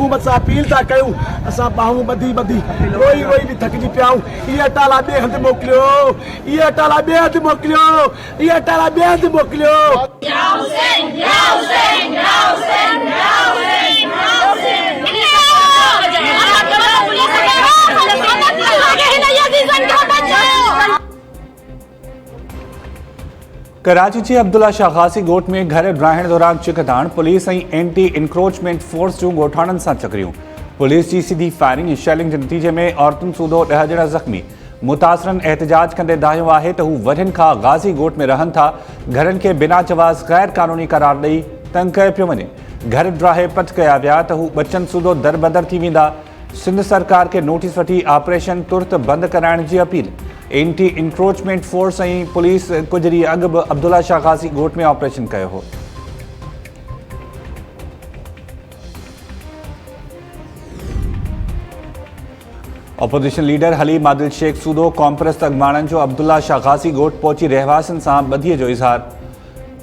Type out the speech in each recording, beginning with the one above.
हुकूमत से अपील था कयूं असां बाहूं बधी बधी रोई रोई भी थकजी पियाऊं। ये टाला बे हंध मोकिलियो, ये टाला बे हंध मोकिलियो, ये टाला बे हंध मोकिलियो। या हुसैन, या हुसैन, या हुसैन, या हुसैन, या हुसैन। कराची के अब्दुल्ला शाह गासी ॻोठ में घर रहण दौरान चिकदाण पुलिस एंटी इंक्रोचमेंट फोर्स जूं ॻोठाणनि सां चकरियूं। पुलिस की सीधी फायरिंग ऐं शेलिंग के नतीजे में औरतुनि सूदो 10 ॼणा ज़ख़्मी। मुतासरन एहतजाज कंदे दाहियो आहे त हू वॾनि खां गाज़ी ॻोठ में रहनि था, घरनि के बिना जवाज़ गैर कानूनी करार ॾेई तंग कयो पियो वञे। घर ड्राहे पट कया विया त हू बचनि सूदो दरबदर थी वेंदा। सिंध सरकार के नोटिस वठी ऑपरेशन तुर्त बंद कराइण की अपील। एंटी इंक्रोचमेंट फोर्स ऐं पुलिस कुछ ॾींहं अॻु बि अब्दुल्ला शाह गासी ॻोठ में ऑपरेशन कयो हो। अपोजिशन लीडर हलीम आदिल शेख सूदो कॉम्प्रेस अॻवाणनि जो अब्दुल्ला शाह गासी ॻोठ पहुची रहवासियुनि सां ॿधीअ जो इज़हार।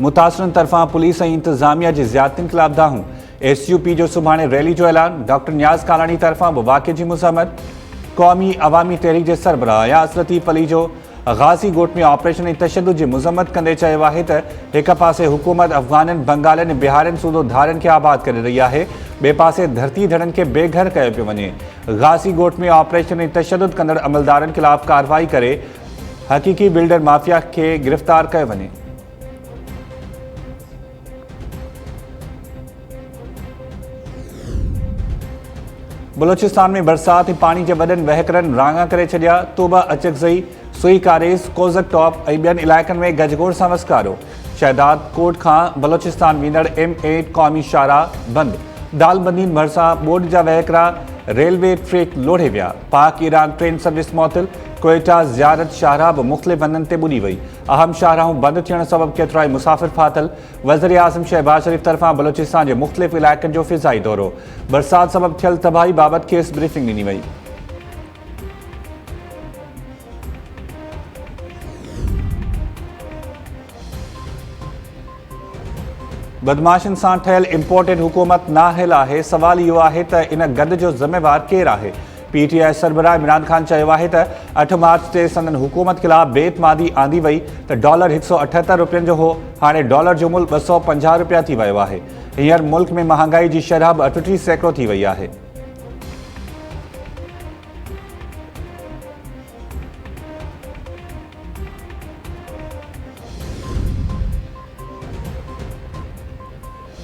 मुतासरनि तरफ़ां पुलिस ऐं इंतज़ामिया जी ज़्यादतियुनि ख़िलाफ़ दाहूं। SUP जो सुभाणे रैली जो ऐलान। डॉक्टर नियाज़ कालानी तरफ़ां बि वाक़े जी मुज़म्मत। क़ौमी अवामी तहरीक के सरबराह यासिर लतीफ़ अली जो गाज़ी ॻोठ में ऑपरेशन ऐं तशद्दुद की मुज़म्मत कंदे चयो आहे त हिक पासे हुकूमत अफ़गाननि, बंगालियुनि, बिहारियुनि सूदो धारनि के आबाद करे रही है, ॿिए पासे धरती धड़नि के बेघर कयो पियो वञे। गाज़ी ॻोठ में ऑपरेशन ऐं तशद्दुद कंदड़ अमलदारनि ख़िलाफ़ कार्रवाई करे हक़ीक़ी बिल्डर माफ़िया के गिरफ़्तार कयो वञे। बलोचिस्तान में बरसात पानी के वॾनि वहकरनि रांगा करे छॾिया। तोबा अचकज़ई, सुई कारेज़, कोज़क टॉप ऐं ॿियनि इलाइक़नि में गजगोड़ सां वसकारो। शहदाद कोट खां बलोचिस्तान वेंदड़ M8 क़ौमी शाहराह बंद। दालबंदीन भरिसां बोर्ड जा वहकरा रेलवे ट्रैक लोढ़े विया। पाक ईरान ट्रेन सर्विस मुअत्तल। कोयटा ज़ियारत शाहराह भी मुख़्तलिफ़ हंधनि ते ॿुॾी वई। अहम शाहराहूं बंद थियण सबबि केतिराई मुसाफ़िर फाथल। वज़ीर आज़म शहबाज शरीफ़ तरफ़ां बलोचिस्तान के मुख़्तलिफ़ इलाइक़नि जो फ़िज़ाई दौरो। बरसात सबबि थियल तबाही बाबति खेसि ब्रीफिंग ॾिनी वई। बदमाशन सां ठहियल इम्पोर्टेड हुकूमत नाहिल आहे। सवाल इहो आहे त इन गंद जो ज़िम्मेवार केरु आहे। PTI सरबराह इमरान खान चयो आहे त 8 मार्च ते संदन हुकूमत ख़िलाफ़ बेतमादी आंदी वई त डॉलर 178 रुपयनि जो हो, हाणे डॉलर जो मुल्क 250 रुपया थी वियो आहे। हींअर मुल्क में महांगाई की शरह 38% थी वई आहे।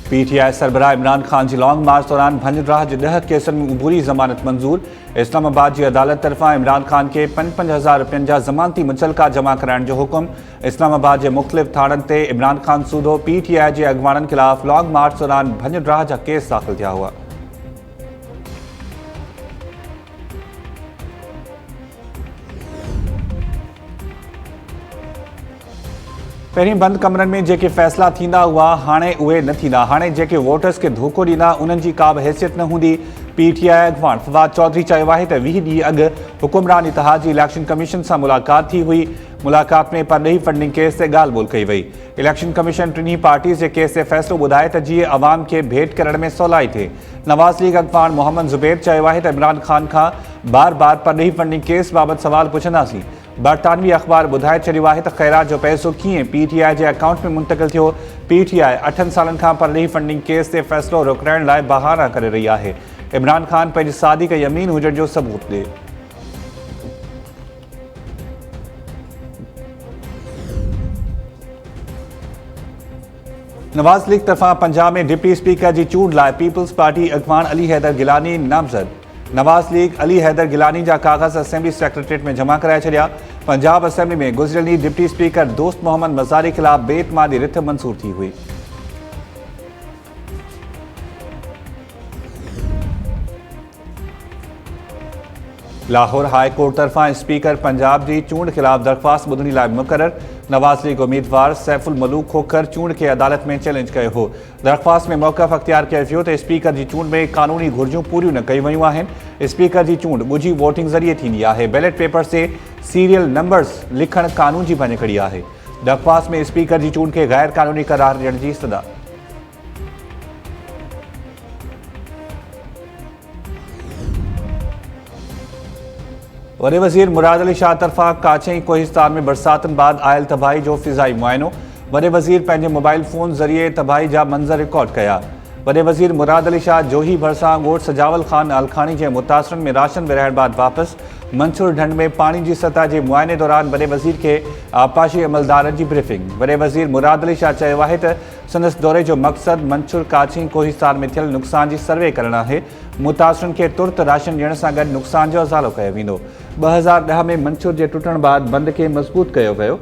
PTI सरबराह इमरान खान की लॉन्ग मार्च दौरान भंजराह के 10 केसनि में उबूरी ज़मानत मंजूर। इस्लामाबाद की अदालत तरफ़ां इमरान खान के 5,000 रुपयनि जा ज़मानती मुचलका जमा कराइण जो हुक्म। इस्लामाबाद के मुख़्तलिफ़ थाणनि ते इमरान खान सूदो PTI के अॻवाननि ख़िलाफ़ लॉन्ग मार्च दौरान भंजराह जा केस दाख़िल थिया हुआ। पहिरीं बंद कमरनि में जेके फ़ैसिला थींदा हुआ हाणे उहे न थींदा। हाणे जेके वोटर्स के धोखो ॾींदा उन्हनि जी का बि हैसियत न हूंदी। PTI अॻवान फवाद चौधरी चयो आहे त 20 ॾींहं अॻु हुकुमरान इतिहाद जी इलेक्शन कमीशन सां मुलाक़ात थी हुई। मुलाक़ात में परॾेही फंडिंग केस ते ॻाल्हि ॿोल कई वई। इलेक्शन कमीशन टिन्ही पार्टीज़ जे केस ते फ़ैसिलो ॿुधाए त जीअं अवाम खे भेट करण में सवलाई थिए। नवाज़ लीग अॻवान मोहम्मद ज़ुबैर चयो आहे त इमरान खान खां बार बार परॾेही फंडिंग केस बाबति सवाल पुछंदासीं। बरतानवी अख़बार ॿुधाए छॾियो आहे त ख़ैरात जो पैसो कीअं PTI जे अकाउंट में मुंतक़िल थियो। PTI 8 सालनि खां परॾेही फंडिंग केस ते फ़ैसिलो रुकराइण लाइ बहाना करे रही आहे। इमरान खान पंहिंजी सादिक यमीन हुजण जो सबूत ॾे। नवाज़ लीग तरफ़ां पंजाब में डिप्टी स्पीकर की चूंड लाइ पीपल्स पार्टी अॻवान अली हैदर गिलानी नामज़द। नवाज़ लीग अली हैदर गिलानी जा कागज़ असेंबली सेक्रेटरीट में जमा कराए छॾिया। पंजाब असेंबली में गुज़िरियल ॾींहुं डिप्टी स्पीकर दोस्त मोहम्मद मज़ारी ख़िलाफ़ बेतमादी रिथ मंसूर थी हुई। लाहौर हाई कोर्ट तरफ़ां स्पीकर पंजाब की चूंड ख़िलाफ़ दरख़्वास्त ॿुधण लाइ मुक़रर। नवाज़ लीग उम्मीदवार सैफुल मलूक खोखर चूंड के अदालत में चैलेंज कयो हो। दरख़्वास्त में मौक़िफ़ अख़्तियार कयो वियो त स्पीकर की चूंड में कानूनी घुर्जूं पूरियूं न कयूं वयूं आहिनि। स्पीकर की चूंड ॻुझी वोटिंग ज़रिए थींदी आहे। बैलेट पेपर से सीरियल नंबर्स लिखण कानून की भञकड़ी आहे। दरख़्वास्त में स्पीकर की चूंड के गैर कानूनी करार ॾियण की इस्तदा। वॾे वज़ीर मुराद अली शाह तरफ़ां काचई कोहिस्तान में बरसातुनि बाद आयल तबाही जो फ़िज़ाई मुआइनो। वॾे वज़ीर पंहिंजे मोबाइल फ़ोन ज़रिए तबाही जा मंज़र रिकॉर्ड कया। वॾे वज़ीर मुराद अली शाह जोही भरिसां ॻोठ सजावल ख़ान अलखानी जे मुतासिरनि में राशन विरहाइण बाद वापसि। मंसूर ढंढ में पानी जी सतह जे मुआइने दौरान वॾे वज़ीर खे आबपाशी अमलदारनि जी ब्रीफिंग। वॾे वज़ीर मुराद अली शाह चयो आहे त संदसि दौरे जो मक़सदु मंसूर काचई कोहिस्तान में थियल नुक़सान जी सर्वे करणु आहे। मुतासिरनि खे तुर्त राशन ॾियण सां गॾु नुक़सान जो अज़ालो कयो वेंदो। 2010 में मंसूर जे टुटण बाद बंद खे मज़बूत कयो वियो।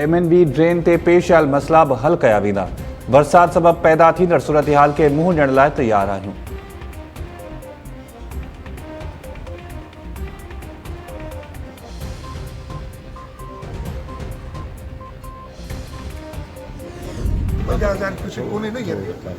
MNB ड्रेन ते पेश आयल मसइला बि हल कया वेंदा। बरसात सबबि पैदा थींदड़ सूरतहाल खे मुंहुं ॾियण लाइ तयार आहियूं।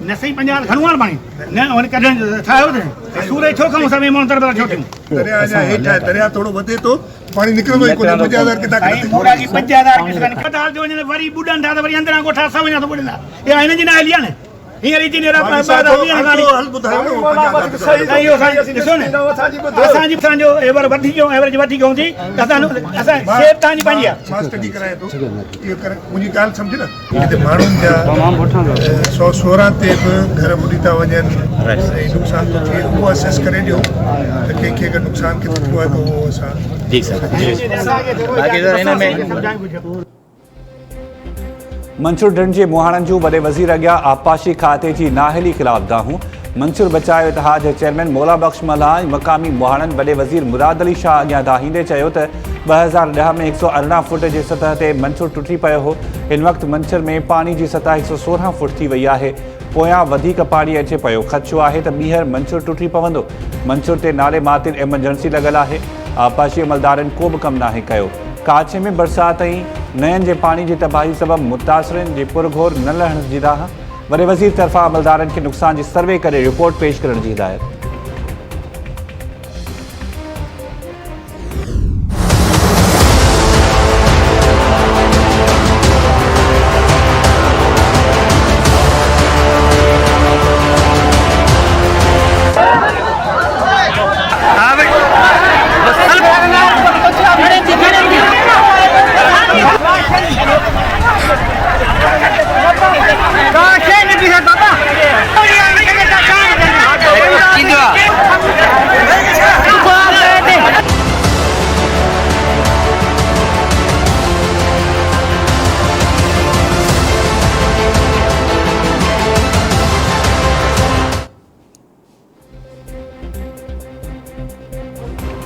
न सही 50 खणो आहे पाणी न वरी कढण ठाहियो न सूरज छो खां सभई माण्हू तरफ छो थियूं दरिया जा हेठा दरिया थोड़ो वधे तो पानी निकरंदो ई कोन्हे 50,000 किथा साईं मोरा जी 50,000 किस काने पताल जो वञे वरी बुडन था त वरी अंदरां गोठा सभु वञा थो बुडंदा इहा हिन जी न हली आहे न हींअर ई नेरा हल ॿुधायो न असांजो एवरेज वठी कयूं थी असां शेप तव्हांजी पंहिंजी आहे मां स्टडी कराए थो इहो कर मुंहिंजी ॻाल्हि सम्झ न हिते माण्हुनि जा 116 ते बि घर ॿुॾी था वञनि ऐं नुक़सान थो थिए उहो असेस करे ॾियो त कंहिंखे अगरि नुक़सान केतिरो थियो आहे त उहो असां जी सर मंसूर ढंढ जे मुहाणनि जूं वॾे वज़ीर अॻियां आबपाशी खाते जी नाअहली ख़िलाफ़ दाहूं। मंसूर बचाव इतिहाद जे चेयरमैन मौला बख़्श मल्हा ऐं मक़ामी मुहाणनि वॾे वज़ीर मुराद अली शाह अॻियां दाहींदे चयो त 2010 में 118 फुट जे सतह ते मंसूर टुटी पियो हो। हिन वक़्तु मंसूर में पानी जी सतह 116 फुट थी वई आहे। पोयां वधीक पाणी अचे पियो। ख़दशो आहे त ॿीहर मंसूर टुटी पवंदो। मंसूर ते नाले मातिर एमरजेंसी लॻल आहे। आबपाशी अमलदारनि को बि कमु नाहे कयो। काचे में बरसात ऐं नयनि जे पाणी जी तबाही सबबि मुतासिरनि जी पुरघोर न लहण जी राह। वॾे वज़ीर तरफ़ां अमलदारनि खे नुक़सान जी सर्वे करे रिपोर्ट पेश करण जी हिदायत।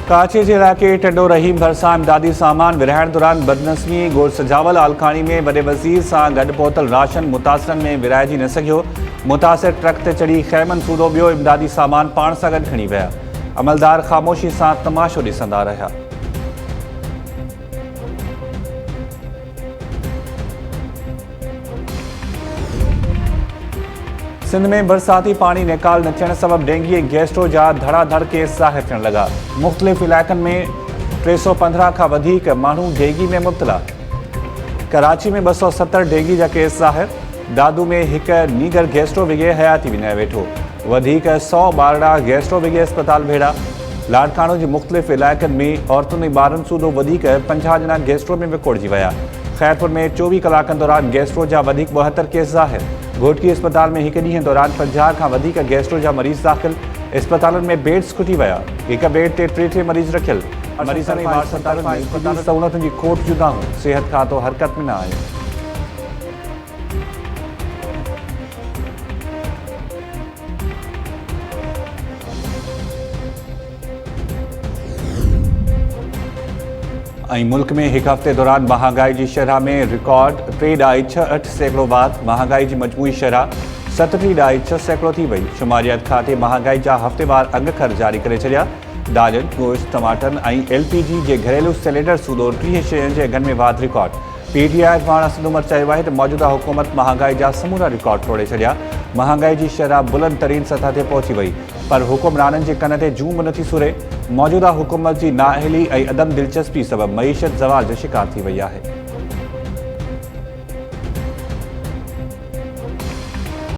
काचे जे इलाइक़े टंडो रहीम भरिसां इमदादी सामान विरहाइण दौरान बदनज़मी ॻोठ सजावल आलखाणी में वॾे वज़ीर सां गॾु पहुतल राशन मुतासिरनि में विरहाइजी न सघियो। मुतासिर ट्रक ते चढ़ी ख़ैमन सूदो ॿियो इमदादी सामान पाण सां गॾु खणी विया। अमलदार ख़ामोशी सां तमाशो ॾिसंदा रहिया। सिंध में बरसाती पानी निकाल न थियण सबबि डेंगी ऐं गैस्ट्रो जा धड़ाधड़ केस ज़ाहिर थियण लॻा। मुख़्तलिफ़ इलाइक़नि में 315 खां वधीक माण्हू डेंगी में मुब्तला। कराची में 270 डेंगी जा केस ज़ाहिर। दादू में हिकु नीगर गैस्ट्रो विघे हयाती विञाए वेठो। वधीक 100 ॿारड़ा गैस्ट्रो विघे अस्पताल भेड़ा। लाड़काणो जे मुख़्तलिफ़ इलाइक़नि में औरतुनि ऐं ॿारनि सूदो वधीक 50 ॼणा गैस्ट्रो में विकोड़जी विया। खैरपुर में 24 कलाकनि दौरान गैस्ट्रो जा वधीक 72 केस ज़ाहिर। घोटकी अस्पताल में हिकु ॾींहं दौरान 50 खां वधीक गैस्ट्रो जा मरीज़ दाख़िल। अस्पतालुनि में बेड्स खुटी विया। हिकु बेड ते 3 मरीज़ रखियल। मरीज़नि ऐं अस्पतालुनि सहूलियतुनि जी खोट जुदाऊं। सिहत खातो हरकत में न आयो। ऐं मुल्क में हिकु हफ़्ते दौरान महांगाई जी शरह में रिकॉर्ड 3.68% वाध। महांगाई जी मजमूई शरह 37.6% थी वई। शुमारियत खाते महांगाई जा हफ़्तेवार अंगखर जारी करे छॾिया। दालनि, गोश्त, टमाटनि ऐं LPG जे घरेलू सिलेंडर सूदो 30 शयुनि जे अघनि में वाध रिकॉर्ड। PTI अख़बार असद उमर चयो आहे त मौजूदा हुकूमत महांगाई जा समूरा रिकॉर्ड तोड़े छॾिया। महांगाई जी शरह बुलंद तरीन सतह ते पहुची वई, पर हुकुमराननि जे कन ते जूं बि नथी सुरे। मौजूदा हुकूमत जी नाअहली ऐं अदम दिलचस्पी सबबि मईशत ज़वाल जो शिकार थी वई आहे।